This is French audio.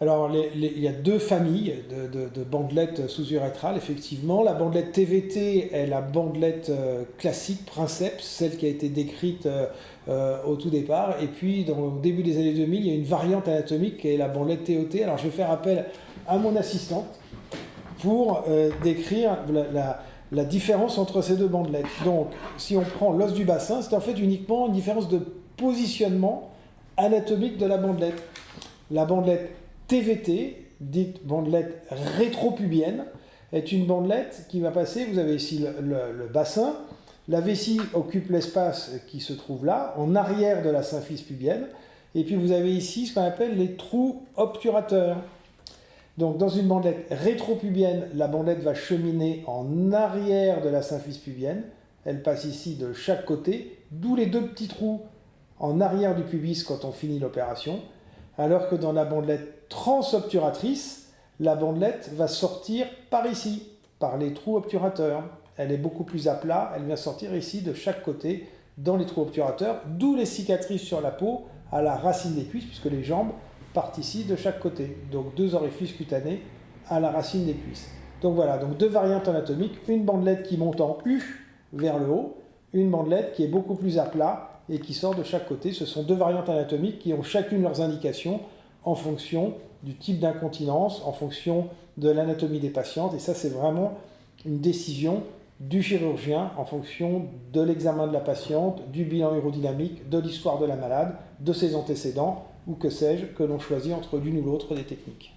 Alors, il y a deux familles de bandelettes sous-urétrales, effectivement. La bandelette TVT est la bandelette classique, princeps, celle qui a été décrite au tout départ. Et puis, au début des années 2000, il y a une variante anatomique qui est la bandelette TOT. Alors, je vais faire appel à mon assistante pour décrire la différence entre ces deux bandelettes. Donc, si on prend l'os du bassin, c'est en fait uniquement une différence de positionnement anatomique de la bandelette. La bandelette TVT, dite bandelette rétropubienne, est une bandelette qui va passer, vous avez ici le bassin, la vessie occupe l'espace qui se trouve là, en arrière de la symphyse pubienne, et puis vous avez ici ce qu'on appelle les trous obturateurs. Donc dans une bandelette rétropubienne, la bandelette va cheminer en arrière de la symphyse pubienne, elle passe ici de chaque côté, d'où les deux petits trous en arrière du pubis quand on finit l'opération, alors que dans la bandelette transobturatrice, la bandelette va sortir par ici, par les trous obturateurs. Elle est beaucoup plus à plat, elle vient sortir ici de chaque côté dans les trous obturateurs, d'où les cicatrices sur la peau à la racine des cuisses, puisque les jambes partent ici de chaque côté. Donc deux orifices cutanés à la racine des cuisses. Donc voilà, donc deux variantes anatomiques, une bandelette qui monte en U vers le haut, une bandelette qui est beaucoup plus à plat et qui sort de chaque côté. Ce sont deux variantes anatomiques qui ont chacune leurs indications en fonction du type d'incontinence, en fonction de l'anatomie des patientes. Et ça, c'est vraiment une décision du chirurgien en fonction de l'examen de la patiente, du bilan urodynamique, de l'histoire de la malade, de ses antécédents, ou que sais-je, que l'on choisit entre l'une ou l'autre des techniques.